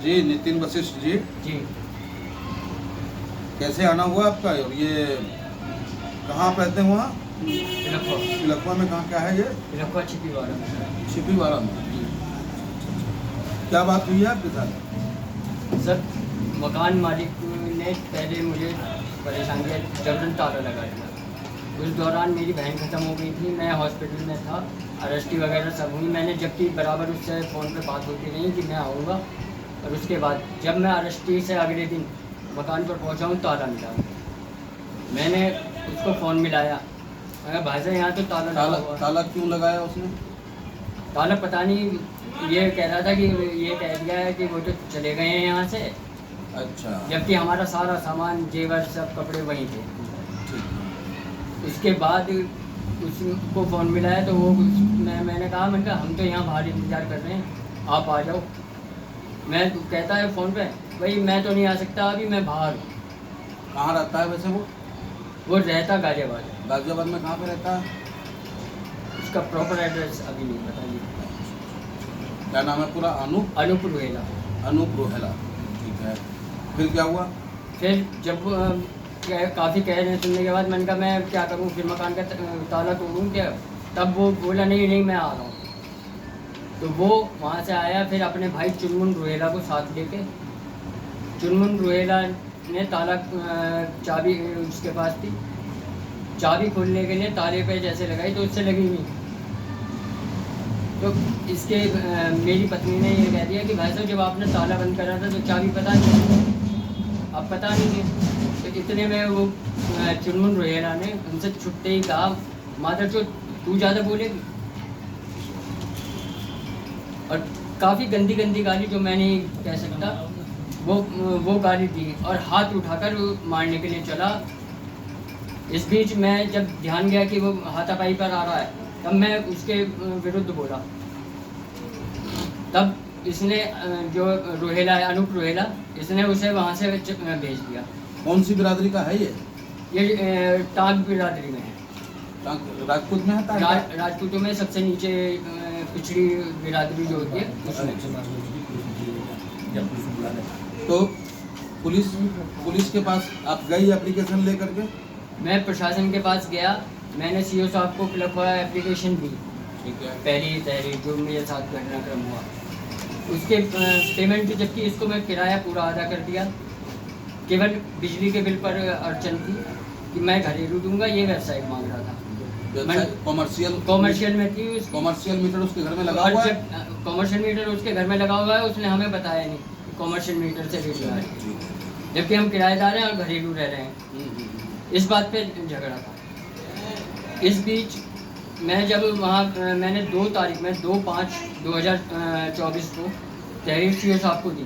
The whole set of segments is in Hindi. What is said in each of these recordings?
जी नितिन वशिष्ठ जी, जी। कैसे आना हुआ आपका? और ये कहाँ आप रहते हैं वहाँ? इलखवा लखवा में कहाँ क्या है ये? इलखवा छिपी वाला में सर। छिपीवाड़ा में। जी। क्या बात हुई है आपके साथ? सर मकान मालिक ने पहले मुझे परेशान किया, जबरन ताला लगा दिया। उस दौरान मेरी बहन ख़त्म हो गई थी, मैं हॉस्पिटल में था, अरेस्टी वगैरह सब हुई। मैंने जबकि बराबर उससे फ़ोन पे बात होती रही कि मैं आऊँगा, और उसके बाद जब मैं अरेस्टी से अगले दिन मकान पर पहुँचा हूँ, ताला मिला। मैंने उसको फ़ोन मिलाया, मैं कहा भाई साहब यहाँ तो ताला लगा हुआ है। ताला क्यों लगाया उसने? ताला पता नहीं, ये कह रहा था कि ये कह दिया है कि वो तो चले गए हैं यहाँ से, अच्छा, जबकि हमारा सारा सामान जेवर सब कपड़े वहीं थे। ठीक। उसके बाद उसको फ़ोन मिलाया तो वो मैंने कहा हम तो यहाँ बाहर इंतज़ार कर रहे हैं, आप आ जाओ। मैं कहता है फ़ोन पे, भाई मैं तो नहीं आ सकता अभी, मैं बाहर हूँ। कहाँ रहता है वैसे वो? वो रहता गाजियाबाद है। गाजियाबाद में कहाँ पे रहता है? उसका प्रॉपर एड्रेस अभी नहीं पता जी। क्या नाम है पूरा? अनूप रोहेला। अनूप रोहेला, ठीक है। फिर क्या हुआ? फिर जब काफ़ी कह रहे सुनने के बाद मैंने कहा मैं क्या करूँ, फिर मकान का ताला तोड़ूँ क्या? तब वो बोला नहीं मैं आ रहा हूँ। तो वो वहाँ से आया, फिर अपने भाई चुनमुन रोहेला को साथ लेके, चुनमुन रोहेला ने ताला चाबी उसके पास थी, चाबी खोलने के लिए ताले पे जैसे लगाई तो उससे लगी नहीं। तो इसके मेरी पत्नी ने ये कह दिया कि भाई साहब जब आपने ताला बंद करा था तो चाबी पता नहीं, अब पता नहीं है। तो इतने में वो चुनमुन रोहेला ने उनसे छुट्टे ही कहा, माता जो तू ज़्यादा बोलेगी। और काफ़ी गंदी गंदी गाली जो मैं नहीं कह सकता, वो गाली दी और हाथ उठाकर मारने के लिए चला। इस बीच मैं जब ध्यान गया कि वो हाथापाई पर आ रहा है, तब मैं उसके विरुद्ध बोला। तब इसने जो रोहेला है, अनूप रोहेला, इसने उसे वहाँ से भेज दिया। कौन सी बिरादरी का है ये? ये टांग बिरादरी में है। राजपूत में है? राजपूतों में सबसे नीचे पिछड़ी बिरादरी जो होती है उसमें। तो पुलिस के पास आप गई एप्लीकेशन लेकर के? मैं प्रशासन के पास गया, मैंने सीओ साहब को लिखवा एप्लीकेशन दी। ठीक है। पहली तहरीर जो मेरे साथ घटनाक्रम हुआ, उसके पेमेंट भी, जबकि इसको मैं किराया पूरा अदा कर दिया, केवल बिजली के बिल पर अड़चन थी कि मैं घरेलू दूंगा, ये वेबसाइट मांग रहा था। कॉमर्शियल में थी, कॉमर्शियल मीटर उसके घर में लगा हुआ है? कॉमर्शियल मीटर उसके घर में लगा हुआ है, उसने हमें बताया नहीं कॉमर्शियल मीटर से बिल आ रही है, जबकि हम किराएदार हैं और घरेलू रह रहे हैं। इस बात पे झगड़ा था। इस बीच मैं जब वहाँ मैंने 2 तारीख में 2/5/2024 को तहरीर सीओ साहब को दी।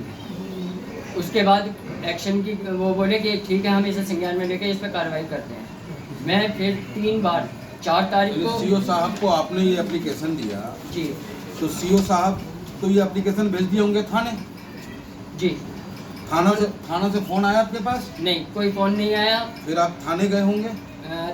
उसके बाद एक्शन की वो बोले कि ठीक है हम इसे संज्ञान में लेके इस पर कार्रवाई करते हैं। मैं फिर 3 बार 4 तारीख को सीओ साहब को आपने ये एप्लीकेशन दिया जी, तो सीओ साहब तो ये एप्लीकेशन भेज दिए होंगे थाने? जी। थाना से फोन आया आपके पास? नहीं, कोई फ़ोन नहीं आया। फिर आप थाने गए होंगे?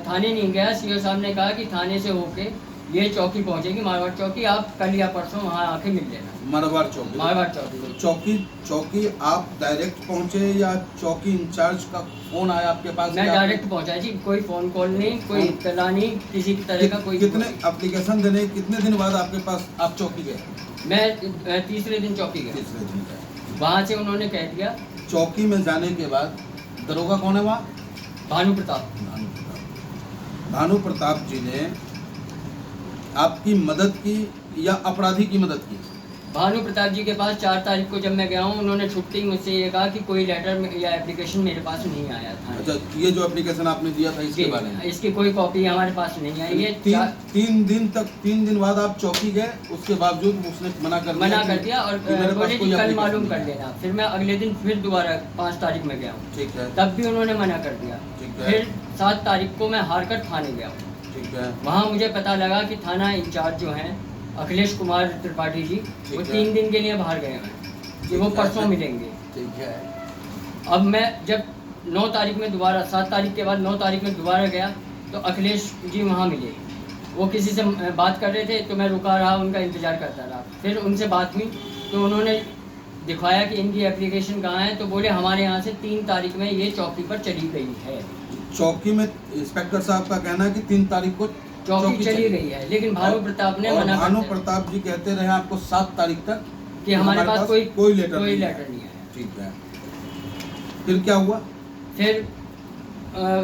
थाने नहीं गया। सीओ साहब ने कहा कि थाने से होके ये चौकी पहुंचेगी, मारवाड़ चौकी, आप कल या परसों वहाँ आके मिल लेना। मारवाड़ चौकी? मारवाड़ चौकी। चौकी आप डायरेक्ट पहुंचे या चौकी इंचार्ज का फोन आया आपके पास? मैं डायरेक्ट पहुंचा जी, कोई फ़ोन कॉल नहीं, कोई इत्तला नहीं, किसी तरह का कोई। कितने एप्लीकेशन देने कितने दिन बाद आपके पास आप चौकी गए? मैं तीसरे दिन चौकी गया। तीसरे दिन गए। वहाँ से उन्होंने कह दिया। चौकी में जाने के बाद दरोगा कौन है वहाँ? भानु प्रताप। भानु प्रताप जी ने आपकी मदद की या अपराधी की मदद की? भानु प्रताप जी के पास 4 तारीख को जब मैं गया हूँ, उन्होंने छुट्टी मुझसे ये कहा कि कोई लेटर या एप्लीकेशन मेरे पास नहीं आया था। अच्छा, ये जो एप्लीकेशन आपने दिया था इसके बारे में? इसकी कोई कॉपी हमारे पास नहीं आई है। 3 दिन बाद आप चौकी गए, उसके बावजूद उसने मना कर दिया और बोले कि कल मालूम कर लेना। फिर मैं अगले दिन फिर दोबारा 5 तारीख में गया हूँ। ठीक है। तब भी उन्होंने मना कर दिया। फिर 7 तारीख को मैं हार कर थाने गया हूँ। ठीक है। वहाँ मुझे पता लगा कि थाना इंचार्ज जो हैं अखिलेश कुमार त्रिपाठी जी, वो 3 दिन के लिए बाहर गए हैं कि वो परसों मिलेंगे। ठीक है। अब मैं जब 9 तारीख में दोबारा, 7 तारीख के बाद 9 तारीख में दोबारा गया तो अखिलेश जी वहाँ मिले। वो किसी से बात कर रहे थे तो मैं रुका रहा, उनका इंतज़ार करता रहा। फिर उनसे बात हुई तो उन्होंने दिखाया कि इनकी एप्लीकेशन कहाँ है, तो बोले हमारे यहाँ से 3 तारीख में ये चौकी पर चली गई है। चौकी में इंस्पेक्टर साहब का कहना है कि 3 तारीख को चौकी चली गई है, लेकिन भानु प्रताप ने और मना भानु कर दिया प्रताप जी कहते रहे आपको 7 तारीख तक कि हमारे पास कोई लेटर नहीं है। है। ठीक है, फिर क्या हुआ? फिर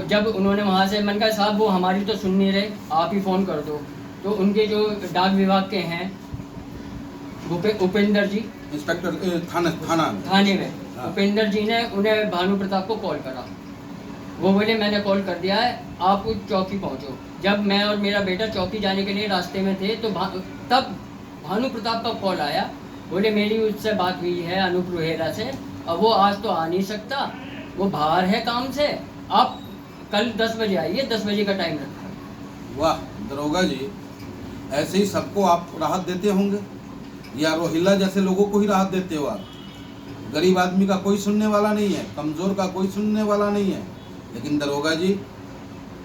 जब उन्होंने वहाँ से, मैंने कहा साहब वो हमारी तो सुन नहीं रहे, आप ही फ़ोन कर दो। तो उनके जो डाक विभाग के हैं उपेंद्र जी, इंस्पेक्टर थाने में हाँ। उपेंद्र जी ने उन्हें भानु प्रताप को कॉल करा। वो बोले मैंने कॉल कर दिया है, आप उस चौकी पहुँचो। जब मैं और मेरा बेटा चौकी जाने के लिए रास्ते में थे तो तब भानु प्रताप का कॉल आया। बोले मेरी उससे बात हुई है अनूप रोहेला से, अब वो आज तो आ नहीं सकता, वो बाहर है काम से, आप कल 10 बजे आइए, 10 बजे का टाइम रखा है। वाह दरोगा जी, ऐसे ही सबको आप राहत देते होंगे या रोहिला जैसे लोगों को ही राहत देते हो आप? गरीब आदमी का कोई सुनने वाला नहीं है, कमज़ोर का कोई सुनने वाला नहीं है। लेकिन दरोगा जी,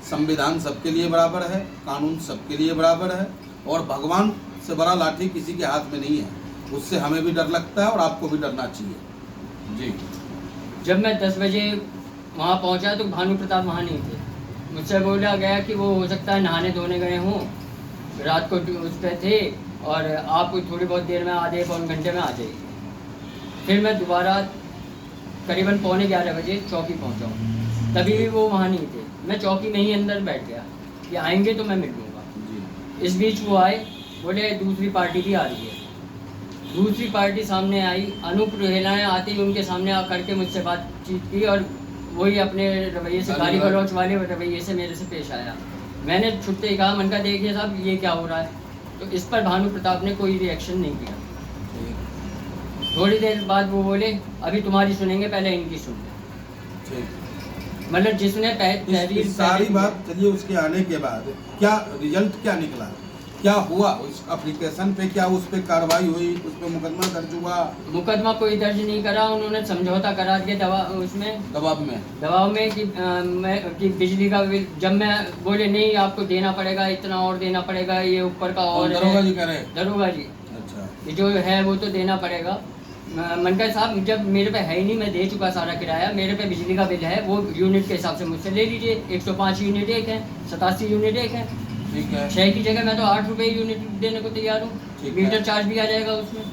संविधान सबके लिए बराबर है, कानून सबके लिए बराबर है, और भगवान से बड़ा लाठी किसी के हाथ में नहीं है। उससे हमें भी डर लगता है और आपको भी डरना चाहिए जी। जब मैं 10 बजे वहाँ पहुँचा तो भानु प्रताप वहाँ नहीं थे। मुझसे बोला गया कि वो हो सकता है नहाने धोने गए हों, रात को उस पर थे, और आप थोड़ी बहुत देर में, आधे पौन घंटे में आ जाइए। फिर मैं दोबारा करीबन 11:15 बजे चौकी पहुँचा हूँ, तभी भी वो वहाँ नहीं थे। मैं चौकी में ही अंदर बैठ गया कि आएंगे तो मैं मिल लूँगा। इस बीच वो आए, बोले दूसरी पार्टी भी आ रही है। दूसरी पार्टी सामने आई, अनूप रोहेला ने आते ही उनके सामने आकर के मुझसे बातचीत की, और वही अपने रवैये से, गाली गलौच वाले रवैये से मेरे से पेश आया। मैंने छुट्टे ही कहा, मन का देखिए साहब ये क्या हो रहा है। तो इस पर भानु प्रताप ने कोई रिएक्शन नहीं किया। थोड़ी देर बाद वो बोले अभी तुम्हारी सुनेंगे, पहले इनकी सुन लें। मतलब जिसने इस सारी बात चलिए, उसके आने के बाद क्या रिजल्ट क्या निकला, क्या हुआ उस एप्लीकेशन पे? क्या उस पे कार्रवाई हुई, उस पे मुकदमा दर्ज हुआ? मुकदमा कोई दर्ज नहीं करा, उन्होंने समझौता करा दिया दबाव में कि बिजली का बिल, जब मैं बोले नहीं आपको देना पड़ेगा, इतना और देना पड़ेगा, ये ऊपर का और दरोगा जी कह रहे? दरोगा जी, अच्छा, ये जो है वो तो देना पड़ेगा। मनका साहब जब मेरे पे है ही नहीं, मैं दे चुका सारा किराया, मेरे पे बिजली का बिल है, वो यूनिट के हिसाब से मुझसे ले लीजिए। 105 यूनिट एक है, 87 यूनिट एक है। ठीक है, 6 की जगह मैं तो 8 रुपये यूनिट देने को तैयार हूँ, मीटर चार्ज भी आ जाएगा उसमें।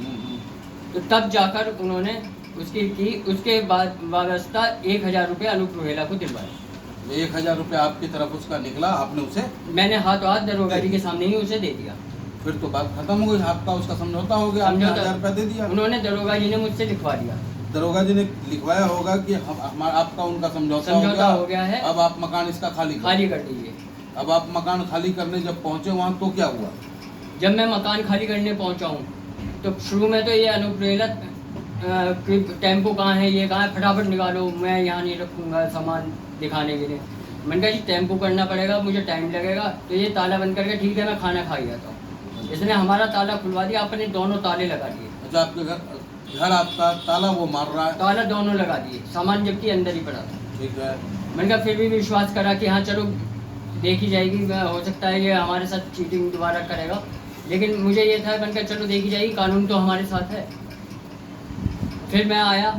तो तब जाकर उन्होंने उसके बाद वाबस्ता 1000 रुपये अनूप रोहेला को दिलवाए। 1000 रुपये आपकी तरफ उसका निकला, आपने उसे? मैंने हाथ दरोगा जी के सामने ही उसे दे दिया। फिर तो बात खत्म हो गई, आपका उसका समझौता हो गया, आपने 1000 रुपये दे दिया। उन्होंने, दरोगा जी ने मुझसे लिखवा दिया। दरोगा जी ने लिखवाया होगा कि आपका उनका समझौता हो गया है, अब आप मकान इसका खाली कर दीजिए। अब आप मकान खाली करने जब पहुंचे वहाँ, तो क्या हुआ? जब मैं मकान खाली करने पहुंचा हूँ तो शुरू में तो ये अनूप रोहेला टेम्पो कहाँ है, ये कहाँ है, फटाफट निकालो, मैं यहाँ नहीं रखूँगा सामान दिखाने के लिए। मैंने कहा जी टेम्पो करना पड़ेगा, मुझे टाइम लगेगा। तो ये ताला बंद करके ठीक है मैं खाना खा गया था। इसने हमारा ताला खुलवा दिया, अपने दोनों ताले लगा दिए। अच्छा, आपके घर आपका ताला वो मार रहा है? ताला दोनों लगा दिए, सामान जबकि अंदर ही पड़ा था। ठीक है, मैंने कहा फिर भी विश्वास करा कि हाँ चलो देखी जाएगी, हो सकता है ये हमारे साथ चीटिंग दोबारा करेगा, लेकिन मुझे ये था, मैंने कहा चलो देखी जाएगी, कानून तो हमारे साथ है। फिर मैं आया,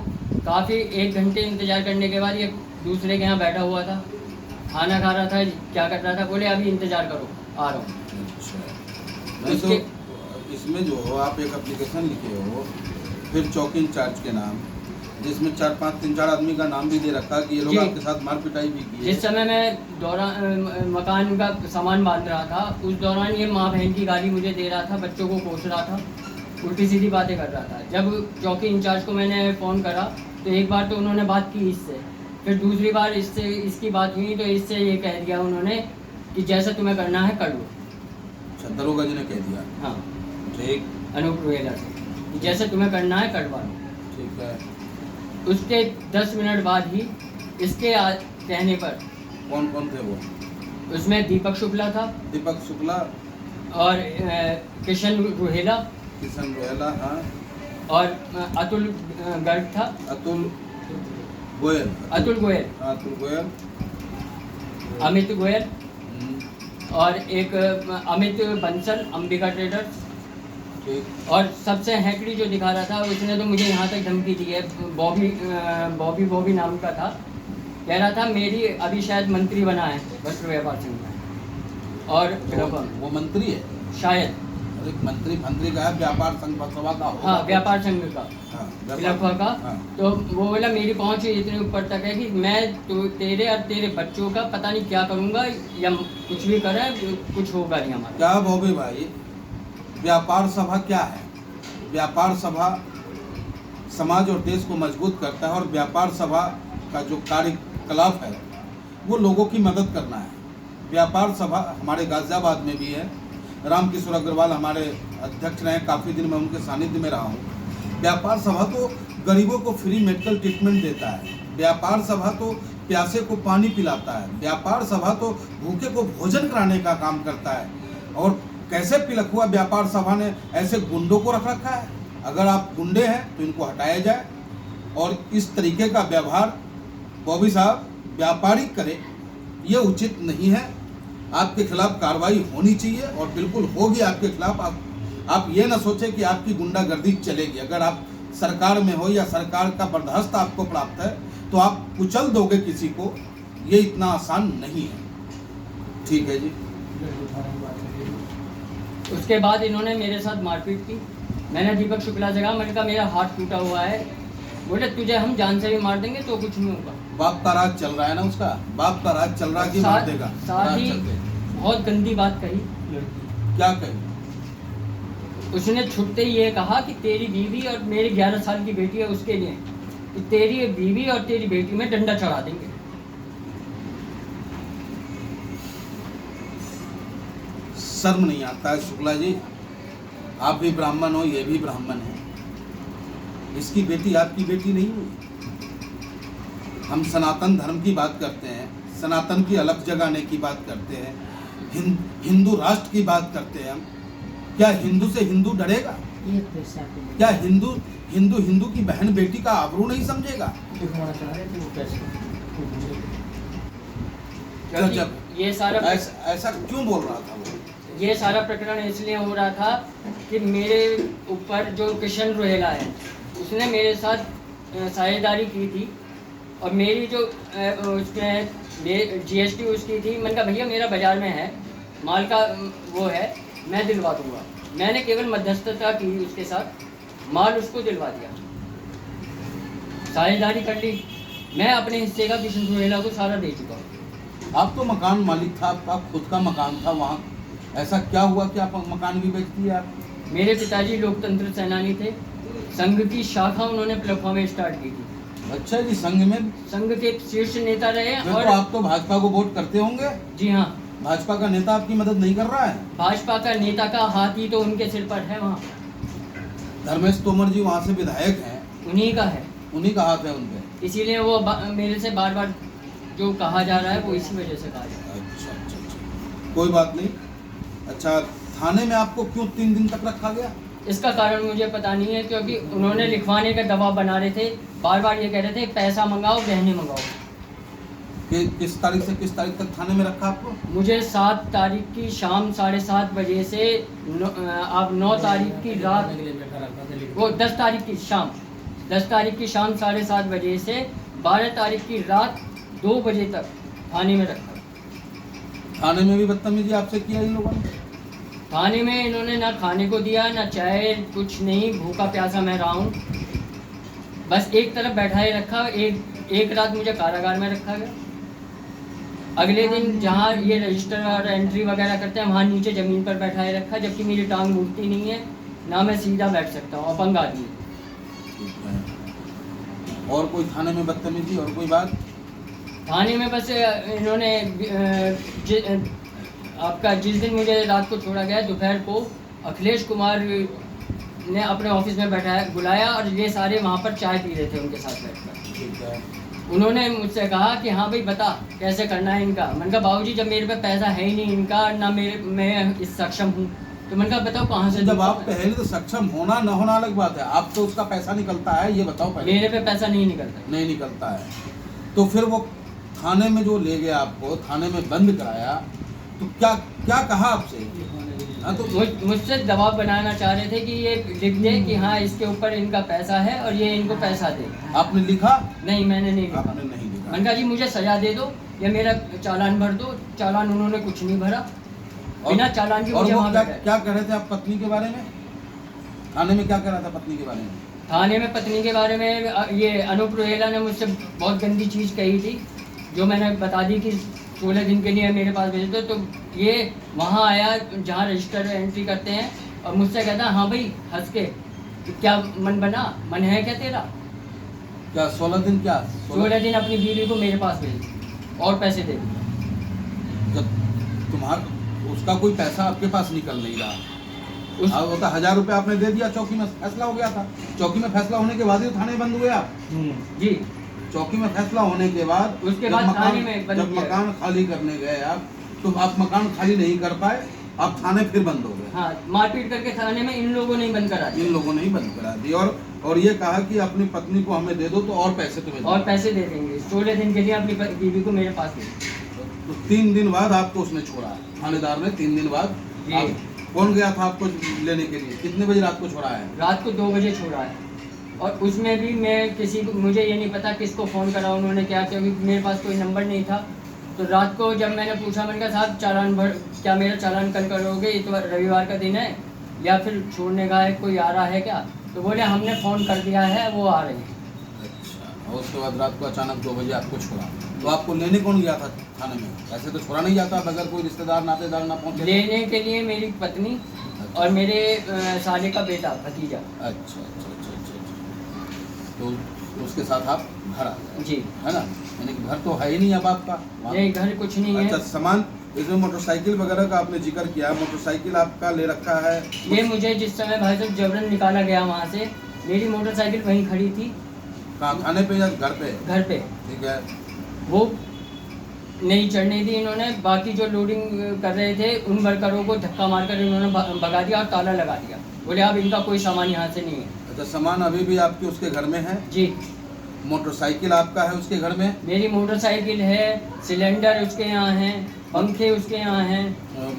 काफ़ी 1 घंटे इंतज़ार करने के बाद ये दूसरे के यहाँ बैठा हुआ था, खाना खा रहा था, क्या कर रहा था, बोले अभी इंतज़ार करो, आ रहा हूँ। अच्छा, नहीं तो इसमें जो हो आप एक एप्लीकेशन लिखे हो, फिर चौकी इंचार्ज के नाम, जिसमें 3-4 आदमी का नाम भी दे रखा कि ये लोग आपके साथ मार पिटाई भी की है। जिस समय मैं मकान का सामान बांध रहा था, उस दौरान ये माँ बहन की गाली मुझे दे रहा था, बच्चों को कोस रहा था, उल्टी सीधी बातें कर रहा था। जब चौकी इंचार्ज को मैंने फ़ोन करा तो एक बार तो उन्होंने बात की इससे, फिर दूसरी बार इसकी बात हुई तो इससे ये कह दिया उन्होंने कि जैसा तुम्हें करना है कर लो। अच्छा, दरोगा जी ने कह दिया? हाँ, ठीक, अनूप रोहेला से जैसे तुम्हें करना है करवा लो। ठीक है। उसके 10 मिनट बाद ही इसके कहने पर, कौन कौन थे वो? उसमें दीपक शुक्ला था, और किशन रोहेला, हाँ, और अतुल गर्ग था, अतुल गोयल, अमित गोयल, और एक अमित बंसल, अंबिका ट्रेडर्स, ठीक। और सबसे हैकड़ी जो दिखा रहा था उसने तो मुझे यहाँ तक धमकी दी है। बॉबी नाम का था, कह रहा था मेरी अभी शायद मंत्री बना है वस्त्र व्यापार संघ में और वो मंत्री है शायद, अरे मंत्री का है, व्यापार संघ सभा का होगा। हाँ व्यापार संघ का, हाँ, इलाका का। हाँ। तो वो बोला मेरी पहुंच इतने ऊपर तक है कि मैं तो तेरे और तेरे बच्चों का पता नहीं क्या करूंगा, या कुछ भी करे कुछ होगा नहीं हमारा। क्या बॉबी भाई, व्यापार सभा क्या है? व्यापार सभा समाज और देश को मजबूत करता है, और व्यापार सभा का जो कार्यकलाप है वो लोगों की मदद करना है। व्यापार सभा हमारे गाजियाबाद में भी है, रामकिशोर अग्रवाल हमारे अध्यक्ष रहे, काफ़ी दिन मैं उनके सानिध्य में रहा हूँ। व्यापार सभा तो गरीबों को फ्री मेडिकल ट्रीटमेंट देता है, व्यापार सभा तो प्यासे को पानी पिलाता है, व्यापार सभा तो भूखे को भोजन कराने का काम करता है। और कैसे पिलक हुआ व्यापार सभा ने ऐसे गुंडों को रख रखा है। अगर आप गुंडे हैं तो इनको हटाया जाए, और इस तरीके का व्यवहार बॉबी साहब व्यापारिक करे, ये उचित नहीं है। आपके खिलाफ कार्रवाई होनी चाहिए, और बिल्कुल होगी आपके खिलाफ। आप ये ना सोचें कि आपकी गुंडागर्दी चलेगी। अगर आप सरकार में हो या सरकार का बर्दाश्त आपको प्राप्त है तो आप कुचल दोगे किसी को, ये इतना आसान नहीं है। ठीक है जी। उसके बाद इन्होंने मेरे साथ मारपीट की। मैंने दीपक शुक्ला जगह, मैंने कहा मेरा हाथ टूटा हुआ है। बोले तुझे हम जान से भी मार देंगे तो कुछ नहीं होगा। बाप का राज चल रहा है ना, उसका बाप का राज चल रहा है कि मार देगा। साथ ही बहुत गंदी बात कही। क्या कही? उसने छुटते ही ये कहा कि तेरी बीवी और मेरी 11 साल की बेटी है, उसके लिए कि तेरी बीवी और तेरी बेटी में डंडा चढ़ा देंगे। शर्म नहीं आता है शुक्ला जी? आप भी ब्राह्मण हो, ये भी ब्राह्मण है, इसकी बेटी आपकी बेटी नहीं हुई। हम सनातन धर्म की बात करते हैं, सनातन की अलग जगाने की बात करते हैं, हिंदू राष्ट्र की बात करते हैं हम। क्या हिंदू से हिंदू डरेगा? क्या हिंदू की बहन बेटी का आबरू नहीं समझेगा? जब ये सारा ऐसा क्यों बोल रहा था वो? ये सारा प्रकरण इसलिए हो रहा था कि मेरे ऊपर जो किशन रोहेला है उसने मेरे साथ साझेदारी की थी, और मेरी जो उसमें GST उसकी थी। मैंने कहा भैया मेरा बाज़ार में है, माल का वो है, मैं दिलवा दूंगा। मैंने केवल मध्यस्थता की उसके साथ, माल उसको दिलवा दिया, साझेदारी कर ली। मैं अपने हिस्से का किशन रोहेला को सारा दे चुका हूँ। आप तो मकान मालिक था, आपका खुद का मकान था वहाँ, ऐसा क्या हुआ कि आप मकान भी बेच दिए? आप, मेरे पिताजी लोकतंत्र सेनानी थे, संघ की शाखा उन्होंने प्लेटफॉर्म में स्टार्ट की थी। अच्छा जी, संघ के शीर्ष नेता रहे। और तो आप तो भाजपा को वोट करते होंगे? जी हाँ। भाजपा का नेता आपकी मदद नहीं कर रहा है? भाजपा का नेता का हाथ ही तो उनके सिर पर है। वहाँ धर्मेश तोमर जी वहाँ से विधायक हैं, उन्हीं का है, उन्हीं का हाथ है उनके। इसीलिए वो मेरे से बार बार जो कहा जा रहा है वो इसी वजह से कहा जा रहा है। अच्छा, कोई बात नहीं। अच्छा, थाने में आपको क्यों 3 दिन तक रखा गया? इसका कारण मुझे पता नहीं है, क्योंकि उन्होंने लिखवाने का दबाव बना रहे थे, बार बार ये कह रहे थे पैसा मंगाओ, गहने मंगाओ। किस तारीख से किस तारीख तक थाने में रखा आपको? मुझे 7 तारीख की शाम 7:30 बजे से अब 9 तारीख की रात, वो 10 तारीख की शाम 7:30 बजे से 12 तारीख की रात 2 बजे तक थाने में रखा। थाने में भी बदतमीजी आपसे किया इन लोगों ने? थाने में इन्होंने ना खाने को दिया, ना चाय, कुछ नहीं, भूखा प्यासा मैं रहा हूँ। बस एक तरफ बैठाए रखा। एक रात मुझे कारागार में रखा गया। अगले दिन जहाँ ये रजिस्टर और एंट्री वगैरह करते हैं वहाँ नीचे ज़मीन पर बैठाए रखा, जबकि मेरी टांग मुड़ती नहीं है, ना मैं सीधा बैठ सकता हूँ, अपंग आदमी। और कोई थाने में बदतमीजी और कोई बात? थाने में बस इन्होंने आपका जिस दिन मुझे रात को छोड़ा गया, दोपहर को अखिलेश कुमार ने अपने ऑफिस में बुलाया, और ये सारे वहाँ पर चाय पी रहे थे उनके साथ बैठकर। ठीक है। उन्होंने मुझसे कहा कि हाँ भाई बता कैसे करना है इनका। मैंने कहा बाबूजी जब मेरे पे पैसा है ही नहीं इनका, ना मैं इस सक्षम हूँ, तो मैंने कहा बताओ कहाँ से। जब आप पहले तो सक्षम होना न होना अलग बात है, आप तो उसका पैसा निकलता है, ये बताओ पहले। मेरे पे पैसा नहीं निकलता। नहीं निकलता है तो फिर वो थाने में जो ले गया आपको, थाने में बंद कराया, तो क्या क्या कहा आपसे? हाँ तो मुझसे दबाव बनाना चाह रहे थे कि ये लिख दे कि हाँ इसके ऊपर इनका पैसा है और ये इनको पैसा दे। आपने लिखा? नहीं, मैंने नहीं लिखा। आपने नहीं लिखा। मैंने कहा जी मुझे सजा दे दो या मेरा चालान भर दो। चालान उन्होंने कुछ नहीं भरा, बिना चालान के और मुझे वो वहाँ क्या बैठाया। क्या कह रहे थे आप पत्नी के बारे में? थाने में क्या कह रहा था पत्नी के बारे में? थाने में पत्नी के बारे में ये अनूप रोहेला ने मुझसे बहुत गंदी चीज़ कही थी, जो मैंने बता दी कि 16 दिन के लिए मेरे पास भेज दो। तो ये वहाँ आया जहाँ रजिस्टर एंट्री करते हैं और मुझसे कहता हाँ भाई हंस के, क्या मन बना, मन है क्या तेरा? क्या 16 दिन क्या? 16 दिन अपनी बीवी को मेरे पास भेज और पैसे दे दिए। जब तुम्हारा उसका कोई पैसा आपके पास निकल नहीं रहा, उस वो तो 1000 रुपये आपने दे दिया, चौकी में फैसला हो गया था। चौकी में फैसला होने के बाद ही थाने बंद हुए आप। जी, चौकी में फैसला होने के बाद उसके जब बाद मकान थाने में बंद जब किया। मकान खाली करने गए आप, तो आप मकान खाली नहीं कर पाए, आप थाने फिर बंद हो गए। हाँ, मारपीट करके थाने में इन लोगों ने ही बंद करा दिया। इन लोगों ने ही बंद करा दी और ये कहा कि अपनी पत्नी को हमें दे दो तो और पैसे तुम्हें और पैसे दे देंगे 16 दिन के लिए अपनी बीवी को मेरे पास भेज। तो 3 दिन बाद आपको उसने छोड़ा, थानेदार ने 3 दिन बाद। जी। कौन गया था आपको लेने के लिए? कितने बजे रात को छोड़ा है? रात को 2 बजे छोड़ा है और उसमें भी मैं किसी को, मुझे ये नहीं पता किसको फ़ोन करा उन्होंने, क्या, क्योंकि मेरे पास कोई नंबर नहीं था। तो रात को जब मैंने पूछा, मैंने कहा साहब चालान भर, क्या मेरा चालान कल करोगे, इतवार रविवार का दिन है, या फिर छोड़ने का है, कोई आ रहा है क्या? तो बोले हमने फ़ोन कर दिया है, वो आ रहे हैं। अच्छा, और उसके बाद रात को अचानक 2 बजे आपको छोड़ा। तो आपको लेने कौन गया था थाने में? ऐसे तो छोड़ा नहीं जाता अगर कोई रिश्तेदार नातेदार ना पहुंचे। लेने के लिए मेरी पत्नी और मेरे साले का बेटा, भतीजा। अच्छा अच्छा अच्छा अच्छा अच्छा। तो उसके साथ आप घर आ गए, जी, है ना? यानी कि घर तो है ही नहीं अब आपका वहाँ। नहीं, घर कुछ नहीं अच्छा, है। सामान इसमें मोटरसाइकिल वगैरह का आपने जिक्र किया, मोटरसाइकिल आपका ले रखा है। ये मुझे जिस समय भाई साहब जबरन निकाला गया वहाँ से, मेरी मोटरसाइकिल वहीं खड़ी थी। कहाँ, थाने पे या घर पे? घर पे। ठीक है। वो नहीं चढ़ने दी इन्होंने। बाकी जो लोडिंग कर रहे थे उन वर्करों को धक्का मारकर इन्होंने भगा दिया और ताला लगा दिया। बोले अब इनका कोई सामान यहाँ से नहीं है। अच्छा, सामान अभी भी आपके उसके घर में है? जी, मोटरसाइकिल आपका है उसके घर में? मेरी मोटरसाइकिल है, सिलेंडर उसके यहाँ हैं, पंखे उसके यहाँ हैं,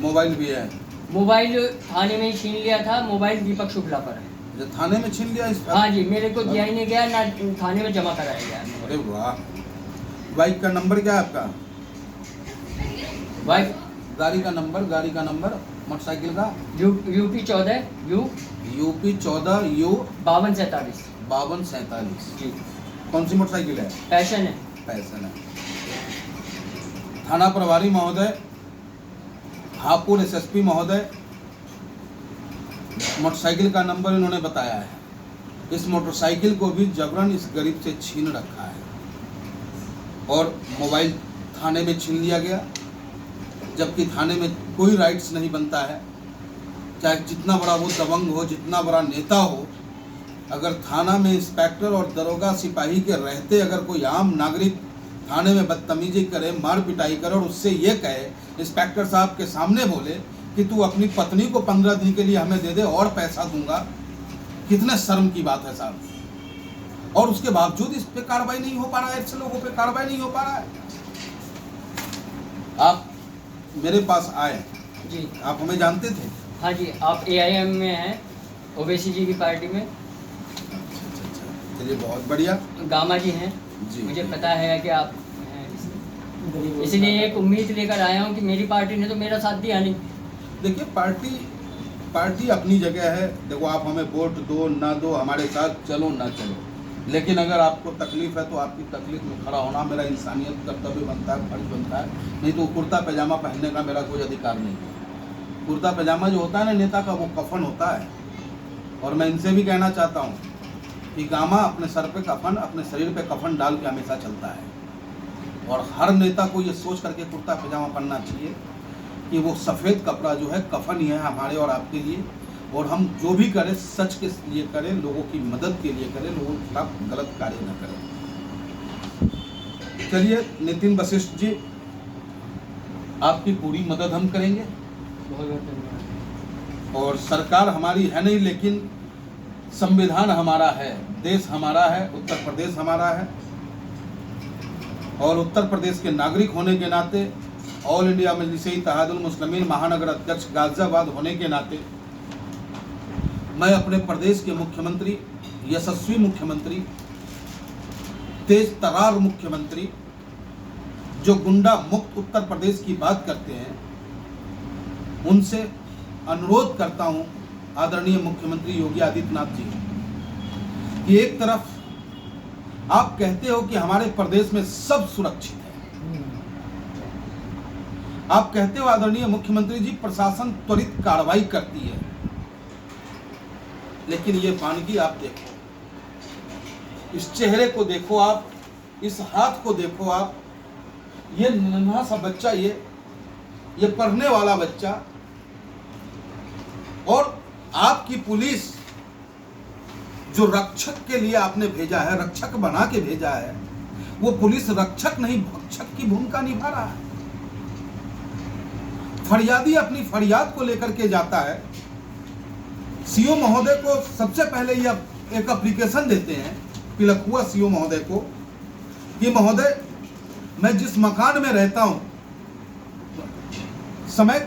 मोबाइल भी है? मोबाइल थाने में ही छीन लिया था। मोबाइल दीपक शुक्ला पर है। अच्छा, थाने में छीन लिया इस? हाँ जी, मेरे को दिया ही नहीं गया, ना थाने में जमा कराया गया। अरे वाह। बाइक का नंबर क्या है आपका? बाइक, गाड़ी का नंबर मोटरसाइकिल का? UP 14 UP 14 you 5247। 5247। जी, कौन सी मोटरसाइकिल है? पैशन है। पैसन है। थाना प्रभारी महोदय, हापुड़ एसएसपी महोदय, मोटरसाइकिल का नंबर इन्होंने बताया है। इस मोटरसाइकिल को भी जबरन इस गरीब से छीन रखा है और मोबाइल थाने में छीन लिया गया, जबकि थाने में कोई राइट्स नहीं बनता है। चाहे जितना बड़ा वो दबंग हो, जितना बड़ा नेता हो, अगर थाना में इंस्पेक्टर और दरोगा सिपाही के रहते अगर कोई आम नागरिक थाने में बदतमीजी करे, मार पिटाई करे और उससे ये कहे, इंस्पेक्टर साहब के सामने बोले कि तू अपनी पत्नी को 15 दिन के लिए हमें दे दे और पैसा दूंगा, कितने शर्म की बात है साहब। और उसके बावजूद इस पे कार्रवाई नहीं हो पा रहा है, ऐसे लोगों पे कार्रवाई नहीं हो पा रहा है। आप मेरे पास आए जी, आप हमें जानते थे? हाँ जी, आप AIM में हैं, ओवैसी जी की पार्टी में। अच्छा, चलिए बहुत बढ़िया। गामा जी हैं जी, मुझे जी। पता है कि आप हैं, इसलिए एक उम्मीद लेकर आया हूँ कि मेरी पार्टी ने तो मेरा साथ दिया नहीं। देखिए, पार्टी अपनी जगह है। देखो, आप हमें वोट दो ना दो, हमारे साथ चलो ना चलो, लेकिन अगर आपको तकलीफ है तो आपकी तकलीफ में खड़ा होना मेरा इंसानियत कर्तव्य बनता है, फर्ज बनता है। नहीं तो कुर्ता पैजामा पहनने का मेरा कोई अधिकार नहीं है। कुर्ता पैजामा जो होता है ना नेता का, वो कफन होता है। और मैं इनसे भी कहना चाहता हूँ कि गामा अपने सर पे कफन, अपने शरीर पे कफन डाल के हमेशा चलता है। और हर नेता को ये सोच करके कुर्ता पैजामा पहनना चाहिए कि वो सफ़ेद कपड़ा जो है कफन ही है हमारे और आपके लिए। और हम जो भी करें सच के लिए करें, लोगों की मदद के लिए करें, लोगों के खिलाफ गलत कार्य न करें। चलिए नितिन वशिष्ठ जी, आपकी पूरी मदद हम करेंगे। बहुत बहुत धन्यवाद। और सरकार हमारी है नहीं, लेकिन संविधान हमारा है, देश हमारा है, उत्तर प्रदेश हमारा है। और उत्तर प्रदेश के नागरिक होने के नाते ऑल इंडिया मजलिस इत्तेहादुल मुस्लिमीन महानगर अध्यक्ष गाजियाबाद होने के नाते मैं अपने प्रदेश के मुख्यमंत्री, यशस्वी मुख्यमंत्री, तेज तरार मुख्यमंत्री, जो गुंडा मुक्त उत्तर प्रदेश की बात करते हैं, उनसे अनुरोध करता हूं आदरणीय मुख्यमंत्री योगी आदित्यनाथ जी कि एक तरफ आप कहते हो कि हमारे प्रदेश में सब सुरक्षित है, आप कहते हो आदरणीय मुख्यमंत्री जी प्रशासन त्वरित कार्रवाई करती है, लेकिन ये वानगी आप देखो, इस चेहरे को देखो आप, इस हाथ को देखो आप, ये नन्हा सा बच्चा, ये पढ़ने वाला बच्चा, और आपकी पुलिस जो रक्षक के लिए आपने भेजा है, रक्षक बना के भेजा है, वो पुलिस रक्षक नहीं भक्षक की भूमिका निभा रहा है। फरियादी अपनी फरियाद को लेकर के जाता है, सीओ महोदय को सबसे पहले ये एक एप्लीकेशन देते हैं, पिलखुआ सीओ महोदय को, कि महोदय मैं जिस मकान में रहता हूं, समय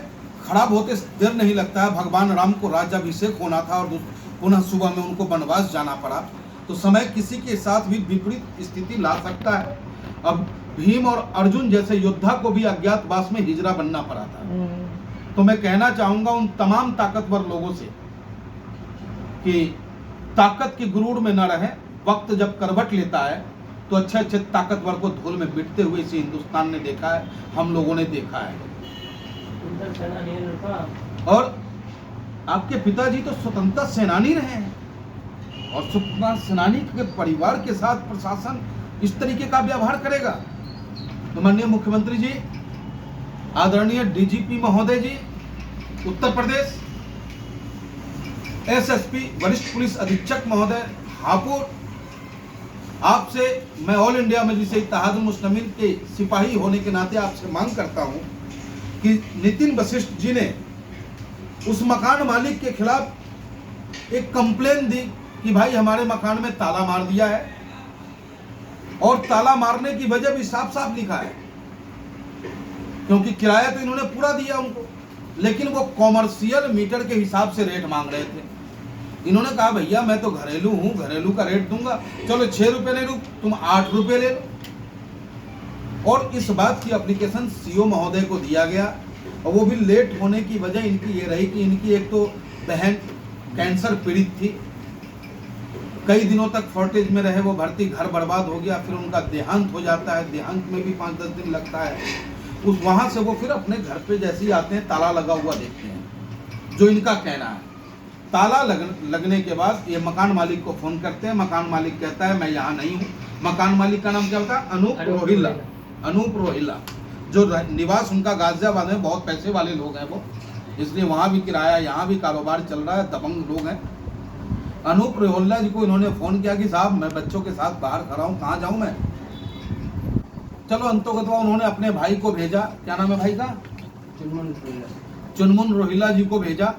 खराब होते देर नहीं लगता है, भगवान राम को राज्याभिषेक होना था और पुनः सुबह में उनको वनवास जाना पड़ा, तो समय किसी के साथ भी विपरीत स्थिति ला सकता है। अब भीम और अर्जुन जैसे योद्धा को भी अज्ञातवास में हिजरा बनना पड़ा था। तो मैं कहना चाहूंगा उन तमाम ताकतवर लोगों से कि ताकत के गुरूर में न रहें, वक्त जब करवट लेता है तो अच्छे अच्छे ताकतवर को धूल में बिटते हुए इसे हिंदुस्तान ने देखा है, हम लोगों ने देखा है। और आपके पिताजी तो स्वतंत्रता सेनानी रहे हैं, और स्वतंत्रता सेनानी के परिवार के साथ प्रशासन इस तरीके का व्यवहार करेगा? तो माननीय मुख्यमंत्री जी, आदरणीय डीजीपी महोदय जी उत्तर प्रदेश, एसएसपी वरिष्ठ पुलिस अधीक्षक महोदय हापुड़, आपसे मैं ऑल इंडिया मजलिस इत्तेहादुल मुस्लिमीन के सिपाही होने के नाते आपसे मांग करता हूं कि नितिन वशिष्ठ जी ने उस मकान मालिक के खिलाफ एक कंप्लेन दी कि भाई हमारे मकान में ताला मार दिया है, और ताला मारने की वजह भी साफ साफ लिखा है, क्योंकि किराया तो इन्होंने पूरा दिया उनको, लेकिन वो कॉमर्शियल मीटर के हिसाब से रेट मांग रहे थे। इन्होंने कहा भैया मैं तो घरेलू हूं, घरेलू का रेट दूंगा, चलो 6 रुपए ले लो, तुम 8 रुपए ले लो। और इस बात की एप्लीकेशन सीओ महोदय को दिया गया, और वो भी लेट होने की वजह इनकी ये रही कि इनकी एक तो बहन कैंसर पीड़ित थी, कई दिनों तक फॉर्टेज में रहे, वो भर्ती, घर बर्बाद हो गया, फिर उनका देहांत हो जाता है, देहांत में भी 5-10 दिन लगता है। उस वहाँ से वो फिर अपने घर पे जैसे ही आते हैं ताला लगा हुआ देखते हैं, जो इनका कहना है। ताला लगने के बाद ये मकान मालिक को फ़ोन करते हैं, मकान मालिक कहता है मैं यहाँ नहीं हूँ। मकान मालिक का नाम क्या होता है? अनूप रोहिल्ला, जो निवास उनका गाजियाबाद में, बहुत पैसे वाले लोग हैं वो, इसलिए वहाँ भी किराया, यहाँ भी कारोबार चल रहा है, दबंग लोग हैं। अनूप रोहिल्ला जी को इन्होंने फ़ोन किया कि साहब मैं बच्चों के साथ बाहर खड़ा हूँ, कहाँ जाऊँ मैं? चलो अंतोगतवा उन्होंने अपने भाई को भेजा, क्या नाम है भाई का? चुनमुन रोहिल्ला जी को भेजा,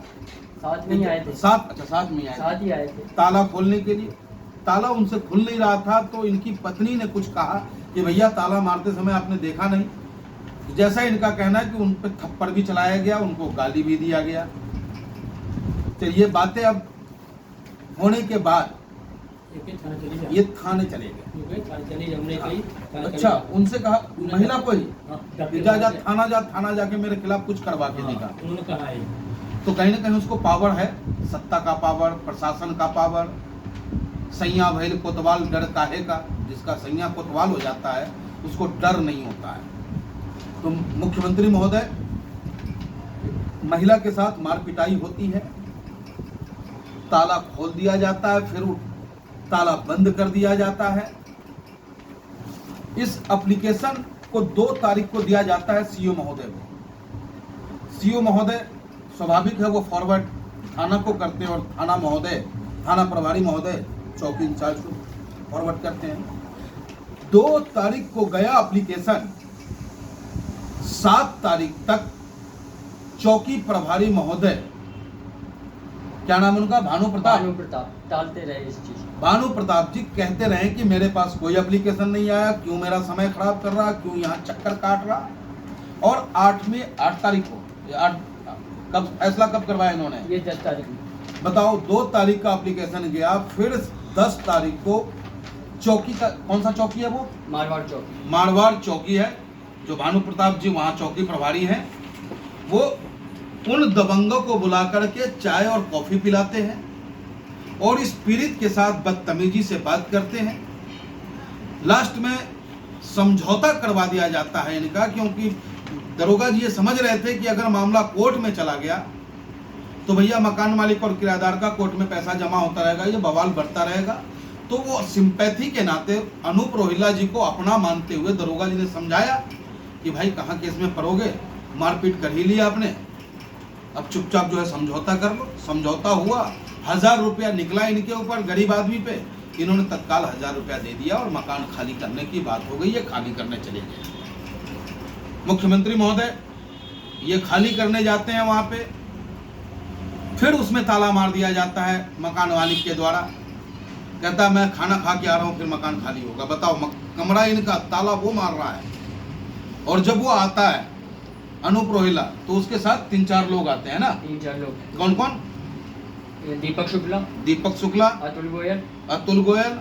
साथ में ही आए थे। साथ में साथ ही आए थे ताला खोलने के लिए। ताला उनसे खुल नहीं रहा था, तो इनकी पत्नी ने कुछ कहा कि भैया ताला मारते समय आपने देखा नहीं। जैसा इनका कहना है कि उन पर थप्पड़ भी चलाया गया, उनको गाली भी दिया गया। तो ये बातें अब होने के बाद ये थाने चले गए। अच्छा, उनसे कहा महिला को ही जा थाना जाके मेरे खिलाफ कुछ करवा के देगा। उन्होंने कहा है, तो कहीं ना कहीं उसको पावर है, सत्ता का पावर, प्रशासन का पावर। सैया भैल कोतवाल डर काहे का, जिसका सैया कोतवाल हो जाता है उसको डर नहीं होता है। तो मुख्यमंत्री महोदय, महिला के साथ मार पिटाई होती है, ताला खोल दिया जाता है, फिर ताला बंद कर दिया जाता है। इस एप्लीकेशन को 2 तारीख को दिया जाता है सीओ महोदय को। सीओ महोदय स्वाभाविक है वो फॉरवर्ड थाना को करते हैं, और थाना महोदय, थाना प्रभारी महोदय चौकी इंचार्ज को फॉरवर्ड करते हैं। 2 तारीख को गया एप्लीकेशन, 7 तारीख तक चौकी प्रभारी महोदय, क्या नाम उनका? भानु प्रताप टालते रहे इस चीज। भानु प्रताप जी कहते रहे कि मेरे पास कोई एप्लीकेशन नहीं आया, क्यों मेरा समय खराब कर रहा, क्यों यहाँ चक्कर काट रहा। और 8 तारीख को, कब फैसला कब करवाया इन्होंने? ये 10 तारीख में। बताओ, 2 तारीख का एप्लीकेशन गया, फिर 10 तारीख को चौकी का, कौन सा चौकी है वो? मारवाड़ चौकी। मारवाड़ चौकी है, जो भानु प्रताप जी वहाँ चौकी प्रभारी हैं, वो उन दबंगों को बुला करके चाय और कॉफी पिलाते हैं और इस पीड़ित के साथ बदतमीजी से बात करते हैं। लास्ट में समझौता करवा दिया जाता है इनका, क्योंकि दरोगा जी ये समझ रहे थे कि अगर मामला कोर्ट में चला गया तो भैया मकान मालिक और किराएदार का कोर्ट में पैसा जमा होता रहेगा, ये बवाल बढ़ता रहेगा। तो वो सिंपैथी के नाते अनूप रोहिल्ला जी को अपना मानते हुए दरोगा जी ने समझाया कि भाई कहाँ केस में पड़ोगे, मारपीट कर ही लिया आपने, अब चुपचाप जो है समझौता कर लो। समझौता हुआ, 1000 रुपया निकला इनके ऊपर, गरीब आदमी पे। इन्होंने तत्काल 1000 रुपया दे दिया और मकान खाली करने की बात हो गई, ये खाली करने चले गए। मुख्यमंत्री महोदय ये खाली करने जाते हैं वहाँ पे, फिर उसमें ताला मार दिया जाता है मकान मालिक के द्वारा। कहता है मैं खाना खा के आ रहा हूँ, फिर मकान खाली होगा। बताओ, कमरा इनका, ताला वो मार रहा है। और जब वो आता है अनूप रोहिल्ला, तो उसके साथ 3-4 लोग आते हैं ना। 3-4 लोग। कौन कौन? दीपक शुक्ला, दीपक शुक्ला, अतुल गोयल, अतुल गोयल,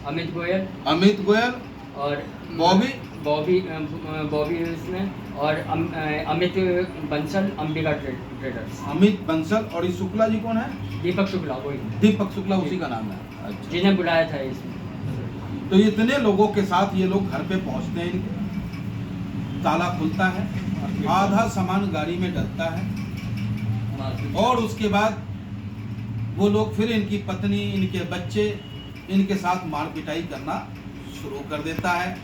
अमित गोयल, अमित गोयल और बॉबी बॉबी इसमें, और अमित बंसल, अंबिका ट्रेडर्स। अमित बंसल। और ये शुक्ला जी कौन है? दीपक शुक्ला, वही दीपक शुक्ला, उसी का नाम है। अच्छा। जिन्हें बुलाया था इसमें। तो इतने लोगों के साथ ये लोग घर पे पहुंचते हैं, इनके ताला खुलता है, आधा सामान गाड़ी में डलता है और उसके बाद वो लोग फिर इनकी पत्नी, इनके बच्चे, इनके साथ मार पिटाई करना शुरू कर देता है।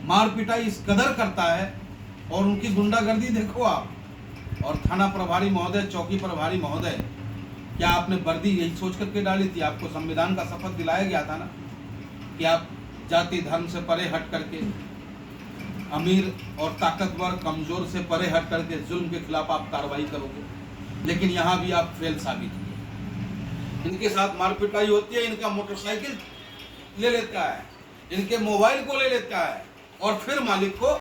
मार पिटाई इस कदर करता है और उनकी गुंडागर्दी देखो आप। और थाना प्रभारी महोदय, चौकी प्रभारी महोदय, क्या आपने वर्दी यही सोच करके डाली थी? आपको संविधान का शपथ दिलाया गया था ना कि आप जाति धर्म से परे हट करके, अमीर और ताकतवर कमजोर से परे हट करके जुल्म के खिलाफ आप कार्रवाई करोगे। लेकिन यहाँ भी आप फेल साबित हुए। इनके साथ मार पिटाई होती है, इनका मोटरसाइकिल ले लेता है, इनके मोबाइल को ले लेता है और फिर मालिक को